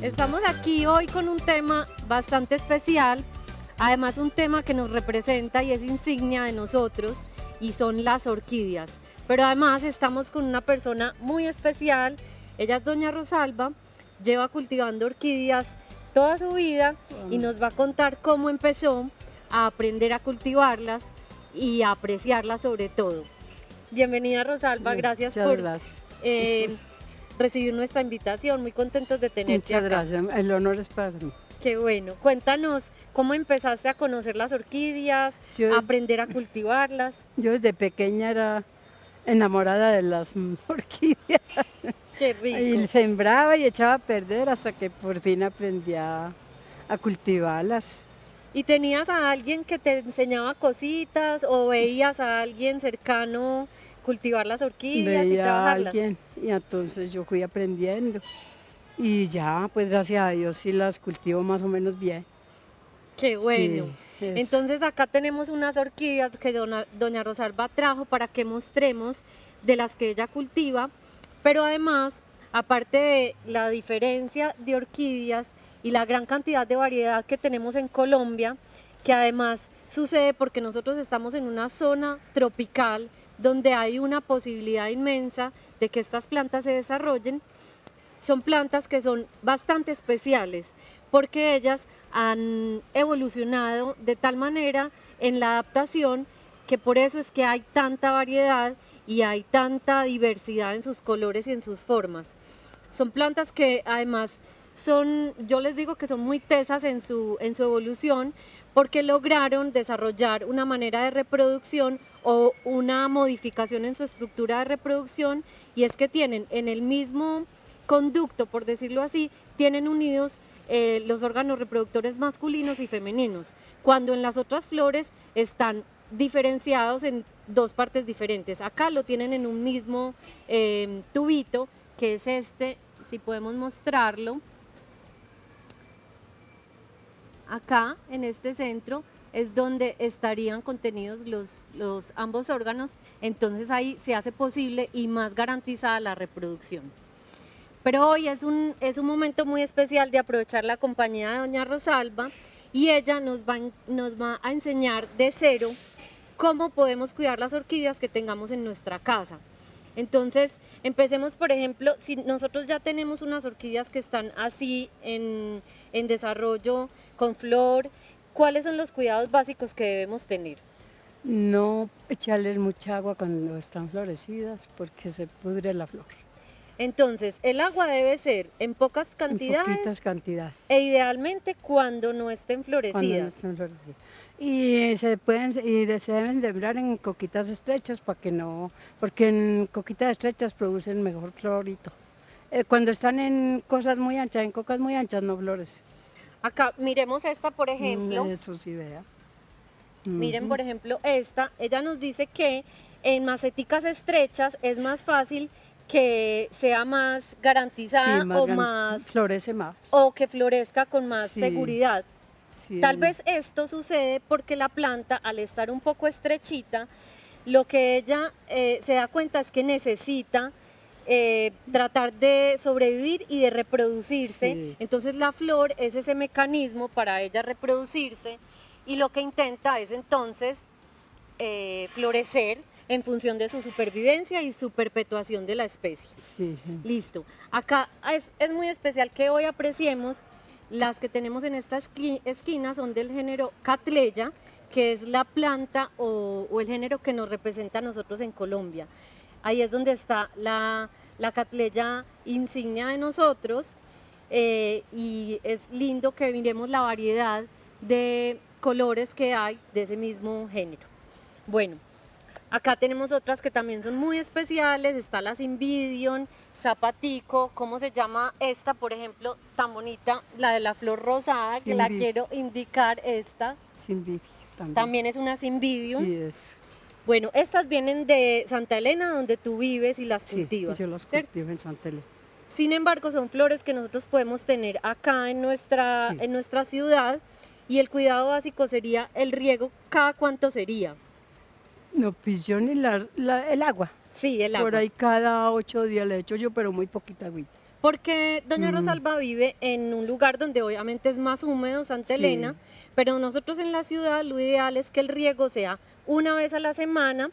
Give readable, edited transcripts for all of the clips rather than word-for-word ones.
Estamos aquí hoy con un tema bastante especial, además un tema que nos representa y es insignia de nosotros y son las orquídeas. Pero además estamos con una persona muy especial, ella es doña Rosalba, lleva cultivando orquídeas toda su vida y nos va a contar cómo empezó a aprender a cultivarlas y a apreciarlas sobre todo. Bienvenida Rosalba, gracias por recibir nuestra invitación, muy contentos de tenerte acá. Muchas gracias, el honor es para mí. Qué bueno, cuéntanos cómo empezaste a conocer las orquídeas, a aprender a cultivarlas. Yo desde pequeña era enamorada de las orquídeas. Qué rico. Y sembraba y echaba a perder hasta que por fin aprendí a cultivarlas. ¿Y tenías a alguien que te enseñaba cositas o veías a alguien cercano cultivar las orquídeas y trabajarlas? Veía a alguien y entonces yo fui aprendiendo. Y ya, pues gracias a Dios sí las cultivo más o menos bien. Qué bueno. Sí, entonces acá tenemos unas orquídeas que doña Rosalba trajo para que mostremos de las que ella cultiva, pero además, aparte de la diferencia de orquídeas y la gran cantidad de variedad que tenemos en Colombia, que además sucede porque nosotros estamos en una zona tropical donde hay una posibilidad inmensa de que estas plantas se desarrollen. Son plantas que son bastante especiales porque ellas han evolucionado de tal manera en la adaptación que por eso es que hay tanta variedad y hay tanta diversidad en sus colores y en sus formas. Son plantas que además yo les digo que son muy tesas en su evolución porque lograron desarrollar una manera de reproducción o una modificación en su estructura de reproducción, y es que tienen en el mismo conducto, por decirlo así, tienen unidos los órganos reproductores masculinos y femeninos, cuando en las otras flores están diferenciados en dos partes diferentes. Acá lo tienen en un mismo tubito, que es este, si podemos mostrarlo. Acá en este centro es donde estarían contenidos los ambos órganos, entonces ahí se hace posible y más garantizada la reproducción. Pero hoy es un momento muy especial de aprovechar la compañía de doña Rosalba y ella nos va a enseñar de cero cómo podemos cuidar las orquídeas que tengamos en nuestra casa. Entonces, empecemos, por ejemplo, si nosotros ya tenemos unas orquídeas que están así en desarrollo, con flor, ¿cuáles son los cuidados básicos que debemos tener? No echarles mucha agua cuando están florecidas porque se pudre la flor. Entonces, el agua debe ser en pocas cantidades, en poquitas cantidades. E idealmente cuando no estén florecidas. Cuando no estén florecidas. Y se deben sembrar en coquitas estrechas para que no, porque en coquitas estrechas producen mejor florito. Cuando están en cosas muy anchas, en cocas muy anchas, no florecen. Acá, miremos esta, por ejemplo. Eso sí, vea. Miren, por ejemplo, esta, ella nos dice que en maceticas estrechas es más fácil que sea más garantizada, sí, florece más. O que florezca con más seguridad. Sí, Tal vez esto sucede porque la planta, al estar un poco estrechita, lo que ella se da cuenta es que necesita tratar de sobrevivir y de reproducirse. Sí. Entonces la flor es ese mecanismo para ella reproducirse y lo que intenta es entonces florecer en función de su supervivencia y su perpetuación de la especie. Sí. Listo. Acá es muy especial que hoy apreciemos las que tenemos en esta esquina, son del género Cattleya, que es la planta o el género que nos representa a nosotros en Colombia. Ahí es donde está la Cattleya insignia de nosotros, y es lindo que miremos la variedad de colores que hay de ese mismo género. Bueno, acá tenemos otras que también son muy especiales, está la Cymbidium, Zapatico. ¿Cómo se llama esta, por ejemplo, tan bonita? La de la flor rosada, que la quiero indicar, esta. Cymbidium también es una Cymbidium. Sí, es. Bueno, estas vienen de Santa Elena, donde tú vives y las cultivas. Sí, yo las cultivo en Santa Elena. Sin embargo, son flores que nosotros podemos tener acá en nuestra ciudad, y el cuidado básico sería el riego. ¿Cada cuánto sería? No, pues yo ni el agua. Sí, el agua. Por ahí cada 8 días le echo yo, pero muy poquita agüita. Porque doña Rosalba vive en un lugar donde obviamente es más húmedo, Santa Sí. Elena, pero nosotros en la ciudad lo ideal es que el riego sea una vez a la semana.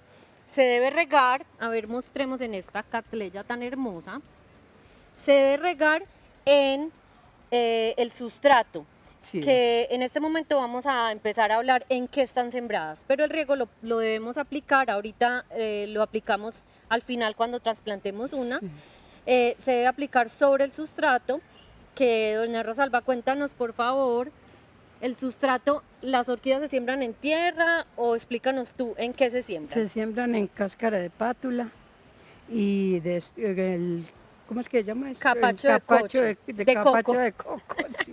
Se debe regar, a ver, mostremos en esta catleya tan hermosa, se debe regar en el sustrato, Sí, que en este momento vamos a empezar a hablar en qué están sembradas, pero el riego lo debemos aplicar, ahorita lo aplicamos al final cuando trasplantemos una, sí. se debe aplicar sobre el sustrato, que doña Rosalba, cuéntanos por favor, el sustrato, ¿las orquídeas se siembran en tierra o explícanos tú en qué se siembran? Se siembran en cáscara de pátula y ¿cómo es que se llama esto? Capacho El de capacho cocho, de capacho coco. de coco, sí.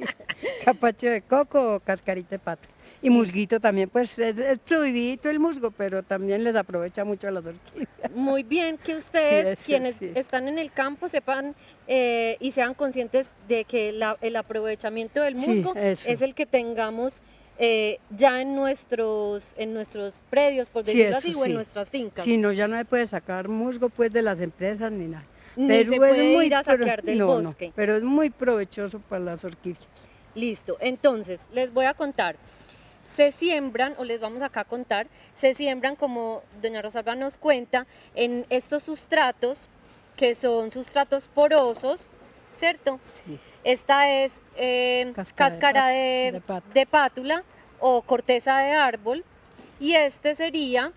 Capacho de coco o cascarita de pátula. Y musguito también, pues es prohibidito el musgo, pero también les aprovecha mucho a las orquídeas. Muy bien que ustedes, Sí, quienes sí. están en el campo, sepan y sean conscientes de que el aprovechamiento del Sí, musgo eso. es el que tengamos ya en nuestros predios, por Sí, decirlo eso así, o en sí. nuestras fincas. Sí, no, ya no se puede sacar musgo pues de las empresas ni nada. Ni Pero se es puede muy ir a saquear del no, no, bosque. pero es muy provechoso para las orquídeas. Listo, entonces les voy a contar. Se siembran, o les vamos acá a contar, se siembran como doña Rosalba nos cuenta, en estos sustratos, que son sustratos porosos, ¿cierto? Sí. Esta es cáscara de de pátula o corteza de árbol, y este sería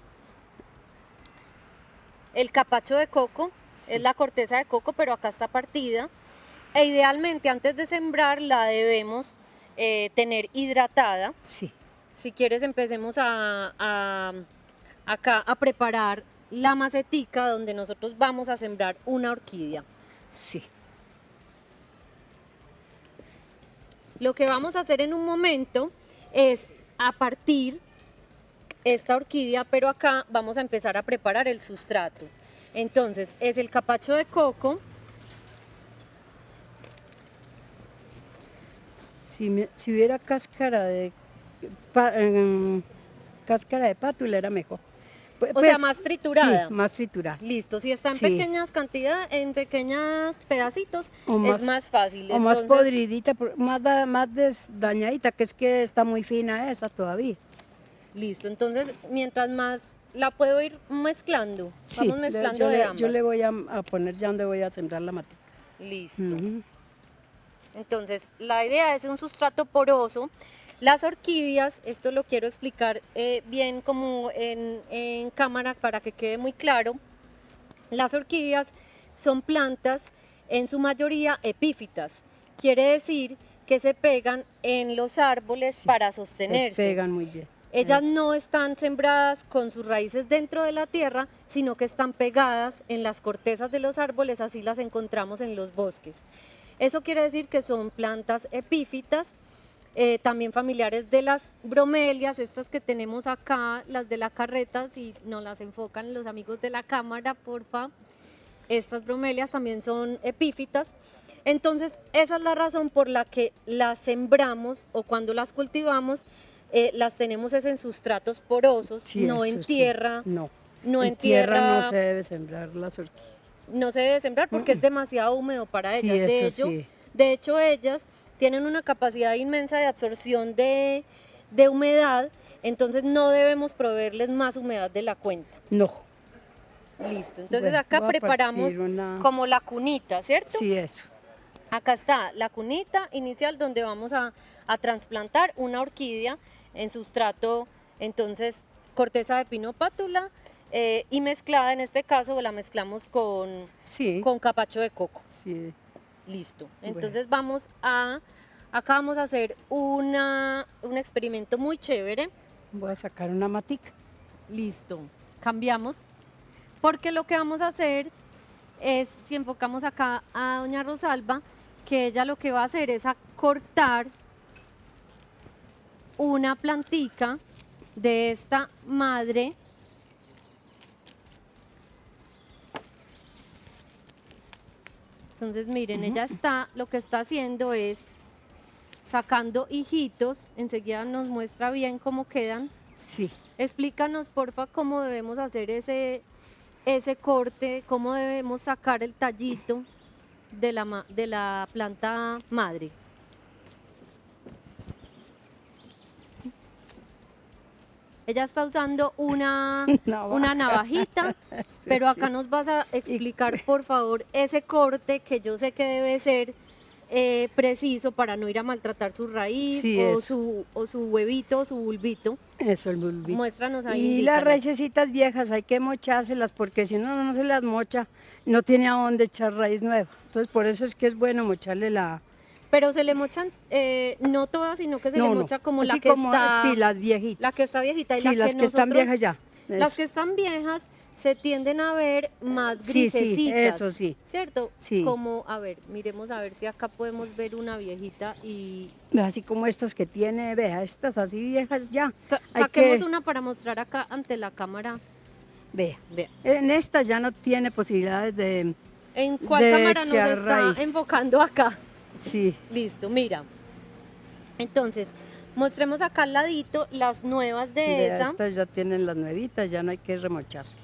el capacho de coco, Sí. es la corteza de coco, pero acá está partida. E idealmente antes de sembrar la debemos tener hidratada. Sí. Si quieres empecemos acá a preparar la macetica donde nosotros vamos a sembrar una orquídea. Sí. Lo que vamos a hacer en un momento es a partir esta orquídea, pero acá vamos a empezar a preparar el sustrato. Entonces es el capacho de coco. Si hubiera cáscara de pátula era mejor. O sea, más triturada. Sí, más triturada. Listo, si está en Sí. pequeñas cantidades, en pequeños pedacitos, O es más fácil. O más Entonces, podridita, más dañadita, que es que está muy fina esa todavía. listo, entonces mientras más la puedo ir mezclando, Sí, vamos mezclando de ambas. yo le voy a poner ya donde voy a sembrar la matica. Listo. Ujú. Entonces, la idea es un sustrato poroso. Las orquídeas, esto lo quiero explicar bien como en cámara para que quede muy claro. Las orquídeas son plantas en su mayoría epífitas. Quiere decir que se pegan en los árboles Sí, para Se sostenerse. pegan muy bien. Ellas Eso. no están sembradas con sus raíces dentro de la tierra, sino que están pegadas en las cortezas de los árboles, así las encontramos en los bosques. Eso quiere decir que son plantas epífitas, también familiares de las bromelias, estas que tenemos acá, las de la carreta, si nos las enfocan los amigos de la cámara, porfa. Estas bromelias también son epífitas. Entonces, esa es la razón por la que las sembramos o cuando las cultivamos, las tenemos es en sustratos porosos, Sí, no eso en sí. tierra, No. no en tierra no tierra, se debe sembrar las orquídeas. no se debe sembrar porque es demasiado húmedo para Sí, ellas. eso sí. De hecho, ellas tienen una capacidad inmensa de absorción de humedad, entonces no debemos proveerles más humedad de la cuenta. No. Listo, entonces Bueno, acá voy a preparamos partir una- como la cunita, ¿cierto? Sí, eso. Acá está la cunita inicial donde vamos a trasplantar una orquídea en sustrato, entonces corteza de pino pátula y mezclada, en este caso la mezclamos Sí. con capacho de coco. Sí. Listo. Bueno. Entonces acá vamos a hacer un experimento muy chévere. Voy a sacar una matica. Listo. Cambiamos. Porque lo que vamos a hacer es, si enfocamos acá a doña Rosalba, que ella lo que va a hacer es a cortar una plantica de esta madre. Entonces miren, ella lo que está haciendo es sacando hijitos, enseguida nos muestra bien cómo quedan. Sí. Explícanos porfa cómo debemos hacer ese corte, cómo debemos sacar el tallito. de la planta madre. Ella está usando una Navaja. navajita, Sí, pero acá sí. nos vas a explicar, por favor, ese corte que yo sé que debe ser preciso para no ir a maltratar su raíz Sí, eso. o su huevito, su bulbito. Eso, el bulbito. Muéstranos ahí, Y las indícanos. raicecitas viejas hay que mochárselas porque si no, no se las mocha, no tiene a dónde echar raíz nueva. Entonces, por eso es que es bueno mocharle la... Pero se le mochan, no todas, sino que se le No, no, mocha como la así que como, está, sí, las viejitas. la que está viejita y Sí, la las que están nosotros, viejas ya. las Eso. que están viejas se tienden a ver más Sí, sí, grisecitas, eso sí. ¿cierto? Sí. Como, a ver, miremos a ver si acá podemos ver una viejita y Así como estas que tiene, vea, estas así viejas ya. Hay saquemos que, una para mostrar acá ante la cámara. vea. Vea. En estas ya no tiene posibilidades de... ¿En cuál De cámara nos echar está raíz. enfocando acá? Sí, Listo, mira. Entonces, mostremos acá al ladito las nuevas de vea, esa. estas ya tienen las nuevitas, ya no hay que remocharse.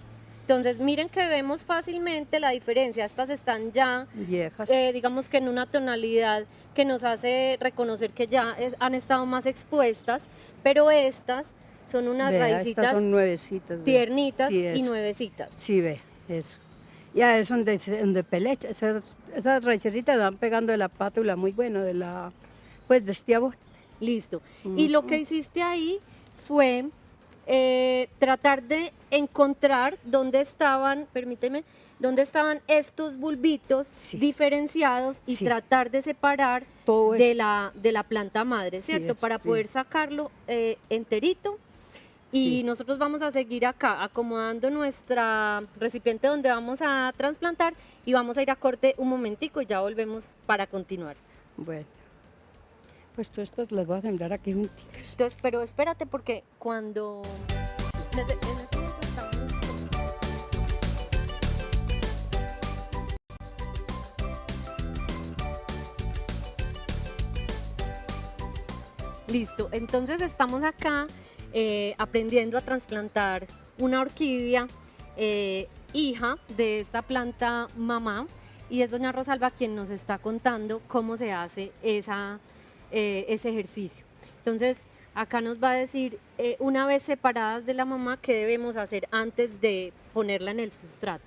Entonces, miren que vemos fácilmente la diferencia. Estas están ya, Viejas. digamos que en una tonalidad que nos hace reconocer que ya han estado más expuestas, pero estas son unas Vea, raicitas estas son nuevecitas. vea. tiernitas Sí, y eso. nuevecitas. Sí, ve, eso. Ya es donde pelecha, esas raicecitas van pegando de la pátula muy bueno, de la, pues de este abono. Listo. Y lo que hiciste ahí fue tratar de encontrar dónde estaban, permíteme, dónde estaban estos bulbitos Sí. diferenciados y Sí. tratar de separar Todo de esto. de la planta madre, Sí, ¿cierto? eso, Para sí. poder sacarlo enterito. Y Sí. nosotros vamos a seguir acá acomodando nuestra recipiente donde vamos a trasplantar y vamos a ir a corte un momentico y ya volvemos para continuar. Bueno, pues todas estas las voy a sembrar aquí juntitas. Entonces, pero espérate porque cuando... en este momento estamos- Listo, entonces estamos acá aprendiendo a trasplantar una orquídea hija de esta planta mamá y es doña Rosalba quien nos está contando cómo se hace ese ejercicio. Entonces acá nos va a decir una vez separadas de la mamá qué debemos hacer antes de ponerla en el sustrato.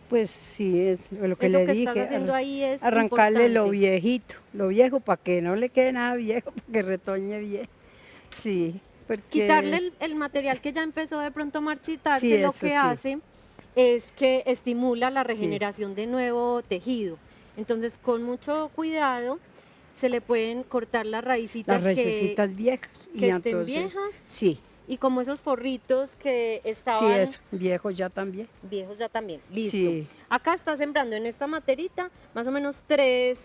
Pues sí, es lo que Eso le que dije, estás haciendo ahí es arrancarle lo importante. viejito, lo viejo para que no le quede nada viejo, para que retoñe bien. Sí, porque... Quitarle el material que ya empezó de pronto a marchitarse, Sí, lo eso que sí. hace es que estimula la regeneración de nuevo tejido. Entonces, con mucho cuidado, se le pueden cortar las raícitas las raicecitas viejas. que y estén entonces, viejas Sí, y como esos forritos que sí, estaban eso, viejos ya también. viejos ya también. Listo. Sí. Acá está sembrando en esta materita más o menos tres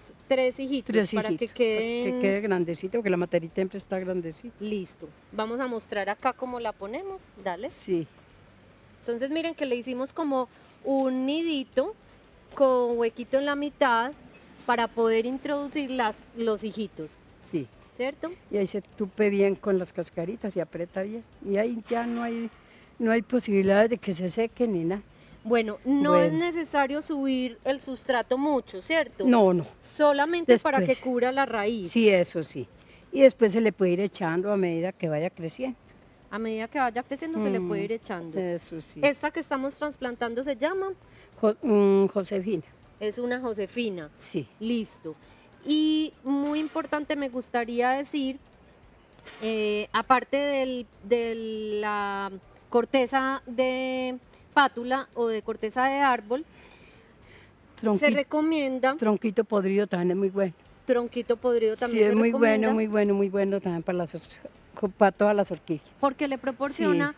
hijitos Tres para hijitos, que queden... que quede grandecito, porque la materita siempre está grandecita. Listo. Vamos a mostrar acá cómo la ponemos. Dale. Sí, Entonces miren que le hicimos como un nidito con huequito en la mitad para poder introducir los hijitos, sí. ¿cierto? Y ahí se tupe bien con las cascaritas y aprieta bien. Y ahí ya no hay posibilidades de que se seque ni nada. Bueno, no es Bueno. necesario subir el sustrato mucho, ¿cierto? No, no. Solamente para que Después. cubra la raíz. Sí, eso sí. Y después se le puede ir echando a medida que vaya creciendo. A medida que vaya creciendo se le puede ir echando. Eso sí. Esta que estamos trasplantando se llama, Josefina, es una Josefina. sí. Listo. Y muy importante me gustaría decir, aparte de la corteza de pátula o de corteza de árbol, se Tronquito, recomienda tronquito podrido también es muy bueno. tronquito podrido Sí, también es se muy recomienda bueno, muy bueno también para todas las orquídeas. porque le proporciona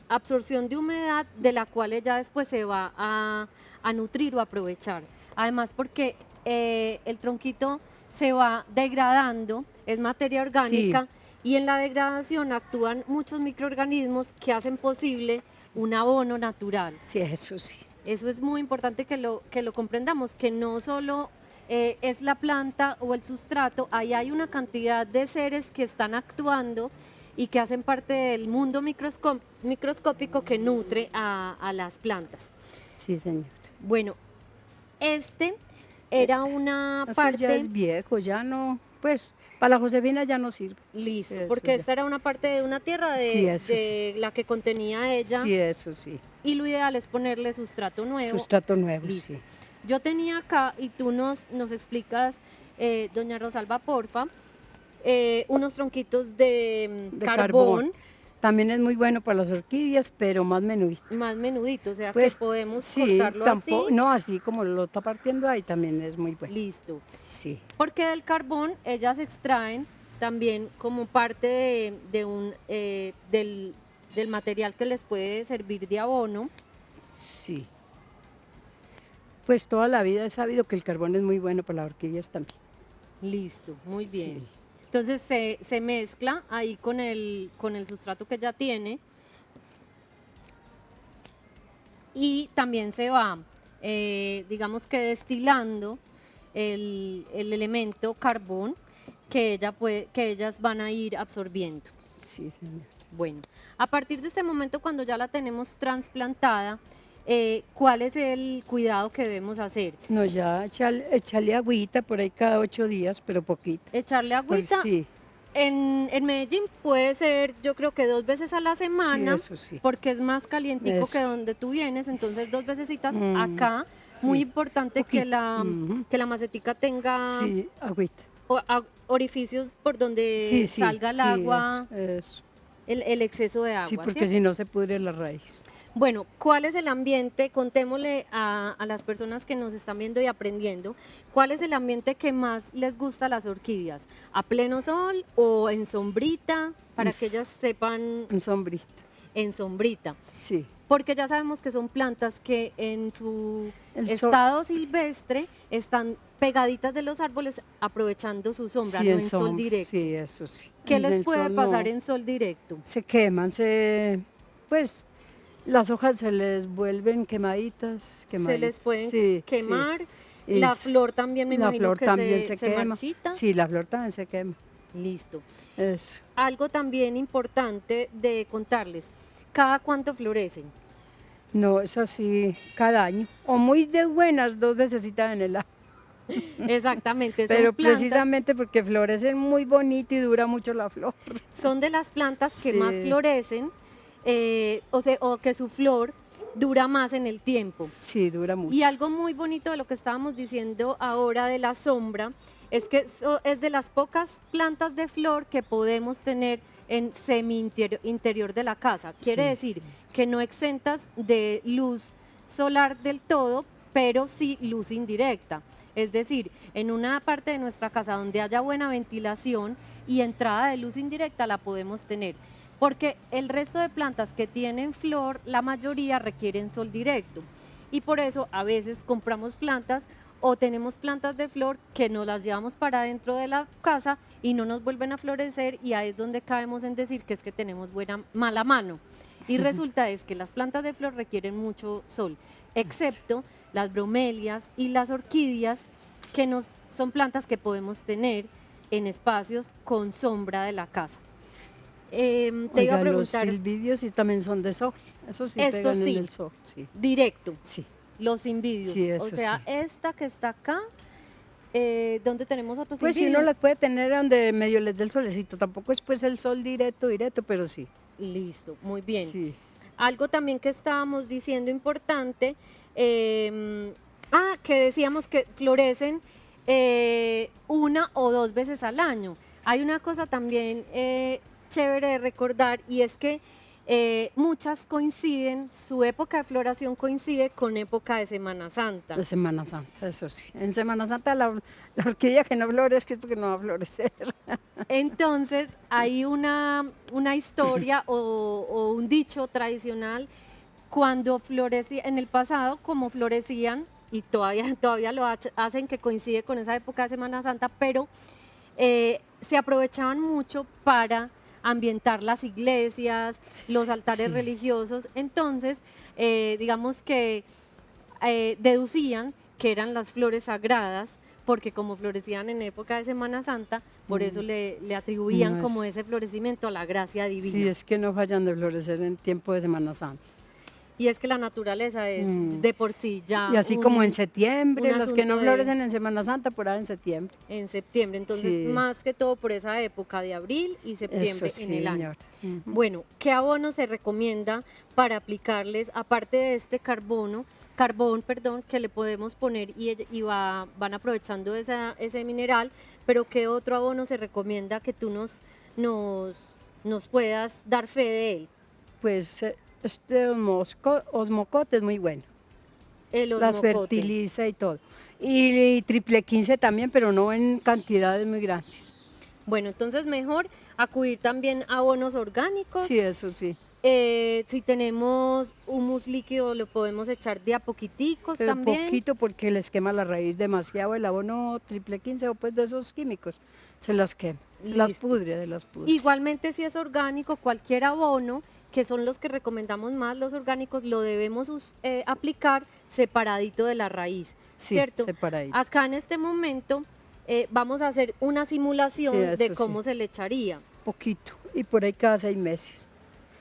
absorción de humedad de la cual ella después se va a nutrir o aprovechar. Además porque el tronquito se va degradando, es materia orgánica y en la degradación actúan muchos microorganismos que hacen posible un abono natural. Sí, eso sí. Eso es muy importante que lo comprendamos, que no solo es la planta o el sustrato, ahí hay una cantidad de seres que están actuando y que hacen parte del mundo microscópico que nutre a las plantas. Sí, señor. Bueno, este era una Eso ya parte, es viejo, ya no, pues, para la Josefina ya no sirve. listo, Eso porque ya. esta era una parte de una tierra Sí, eso de la que contenía ella, Sí, eso sí. y lo ideal es ponerle sustrato nuevo. Sustrato nuevo, Listo. sí. Yo tenía acá, y tú nos explicas, doña Rosalba, porfa, unos tronquitos de, De carbón, También es muy bueno para las orquídeas, pero más menudito. más menuditos, o sea Pues que podemos sí, cortarlo tampoco, así. no así como lo está partiendo ahí, también es muy bueno. Listo. Sí, Porque del carbón ellas extraen también como parte del material que les puede servir de abono. sí. Pues toda la vida he sabido que el carbón es muy bueno para las orquídeas también. Listo, muy bien. Sí. Entonces se mezcla ahí con el sustrato que ya tiene, y también se va, digamos que destilando el elemento carbón que ellas van a ir absorbiendo. Sí, señor. Bueno, a partir de este momento, cuando ya la tenemos trasplantada, ¿cuál es el cuidado que debemos hacer? No, ya echarle agüita por ahí cada 8 días, pero poquito. Echarle Pues agüita. sí, En Medellín puede ser, yo creo que 2 veces a la semana, eso sí. porque es más calientico Eso. que donde tú vienes, entonces 2 vecesitas Mm, acá. sí, Muy importante que poquito. Ujú. que la macetica tenga Sí, agüita. orificios por donde Sí, sí, salga el sí, agua, eso. el exceso de agua. Sí, porque ¿cierto? si no se pudre la raíz. Bueno, ¿cuál es el ambiente? Contémosle a las personas que nos están viendo y aprendiendo, ¿cuál es el ambiente que más les gusta a las orquídeas? ¿A pleno sol o en sombrita? Para que ellas sepan, En sombrita. en sombrita. Sí. Porque ya sabemos que son plantas que en su El sol- estado silvestre están pegaditas de los árboles aprovechando su sombra, Sí, no en en sol sombra, directo. sí, eso sí. ¿Qué En les el puede sol pasar no. en sol directo? Se queman, pues las hojas se les vuelven quemaditas, Se les pueden Sí, sí. quemar. La Eso. flor también me La imagino flor que también se se quema. marchita. Sí, la flor también se quema. Listo. Eso. Algo también importante de contarles, ¿cada cuánto florecen? No, es así cada año. O muy de buenas 2 veces en el año. Exactamente, son Pero plantas, precisamente porque florecen muy bonito y dura mucho la flor. son de las plantas que más Sí. florecen, o que su flor dura más en el tiempo. Sí, dura mucho. Y algo muy bonito de lo que estábamos diciendo ahora de la sombra es que es de las pocas plantas de flor que podemos tener en interior de la casa. Quiere Sí, decir que no exentas de luz solar del todo, pero sí luz indirecta. Es decir, en una parte de nuestra casa donde haya buena ventilación y entrada de luz indirecta la podemos tener. Porque el resto de plantas que tienen flor, la mayoría requieren sol directo. Y por eso a veces compramos plantas o tenemos plantas de flor que nos las llevamos para dentro de la casa y no nos vuelven a florecer, y ahí es donde caemos en decir que es que tenemos mala mano. Y resulta es que las plantas de flor requieren mucho sol, excepto las bromelias y las orquídeas, que son plantas que podemos tener en espacios con sombra de la casa. Te iba a Oiga, los preguntar, silvidios sí también son de sol. Eso sí Estos pegan sí. en el sol. Sí, directo, sí. los invidios. Sí, O eso sea, sí. esta que está acá, donde tenemos otros Pues si uno invidios. las puede tener donde medio les dé el solecito. Tampoco es pues el sol directo, pero sí. Listo, muy bien. Sí. Algo también que estábamos diciendo importante, que decíamos que florecen 1 o 2 veces al año. Hay una cosa también chévere de recordar, y es que muchas coinciden, su época de floración coincide con época de Semana Santa. De Semana Santa, eso sí. En Semana Santa la orquídea que no florezca es porque no va a florecer. Entonces hay una historia o un dicho tradicional, cuando florecía en el pasado, como florecían, y todavía lo hacen, que coincide con esa época de Semana Santa, pero se aprovechaban mucho para ambientar las iglesias, los altares Sí. religiosos. Entonces, digamos que deducían que eran las flores sagradas, porque como florecían en época de Semana Santa, por eso le atribuían No, como ese florecimiento a la gracia divina. Sí, es que no fallan de florecer en tiempo de Semana Santa. Y es que la naturaleza es Mm. de por sí ya Y así como en un septiembre, un los que no asunto de florecen en Semana Santa, por ahí en septiembre. en septiembre, entonces Sí, más que todo por esa época de abril y eso septiembre en sí, el año. señor. Ujú. Bueno, ¿qué abono se recomienda para aplicarles, aparte de este carbón, perdón, que le podemos poner y van aprovechando ese mineral, pero qué otro abono se recomienda que tú nos, nos puedas dar fe de él? Pues este osmocote es muy bueno, El las osmocote. fertiliza y todo. Y triple 15 también, pero no en cantidades muy grandes. Bueno, entonces mejor acudir también a abonos orgánicos. Sí, eso sí. Si tenemos humus líquido, lo podemos echar de a poquiticos Pero también. poquito porque les quema la raíz demasiado el abono triple 15 o pues de esos químicos. Se las quema, se las Listo. pudre, de las pudre. Igualmente, si es orgánico, cualquier abono, que son los que recomendamos más, los orgánicos, lo debemos aplicar separadito de la raíz, Sí, ¿cierto? separadito. Acá en este momento vamos a hacer una simulación Sí, de eso cómo sí. se le echaría. Poquito. Y por ahí cada 6 meses.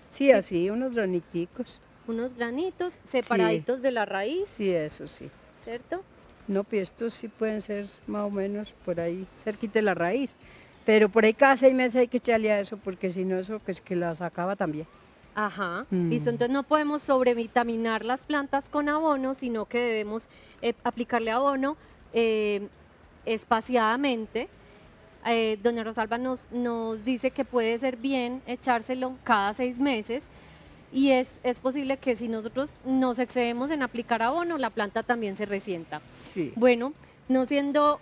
Sí, Sí. así, unos graniticos. Unos granitos separaditos de la raíz, Sí, eso sí. ¿cierto? No, pues estos sí pueden ser más o menos por ahí, cerquita de la raíz. Pero por ahí cada 6 meses hay que echarle a eso, porque si no, eso pues que las acaba también. Ajá, Mm. listo. Entonces no podemos sobrevitaminar las plantas con abono, sino que debemos aplicarle abono espaciadamente. Doña Rosalba nos dice que puede ser bien echárselo cada 6 meses y es posible que si nosotros nos excedemos en aplicar abono, la planta también se resienta. Sí. Bueno, no siendo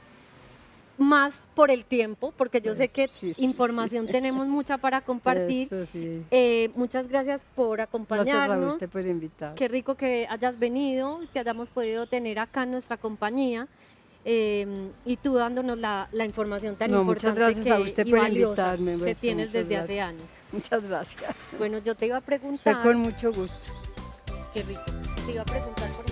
más por el tiempo, porque yo sé que Sí, sí, información sí. tenemos mucha para compartir. Eso sí. Muchas gracias por Gracias a acompañarnos. usted por invitar. Qué rico que hayas venido, que hayamos podido tener acá en nuestra compañía y tú dándonos la información tan No, muchas importante gracias a usted y por valiosa invitarme, que Berta, tienes muchas desde hace gracias. años. Muchas gracias. Bueno, yo te iba a Fue preguntar, con mucho gusto. qué rico, te iba a preguntar por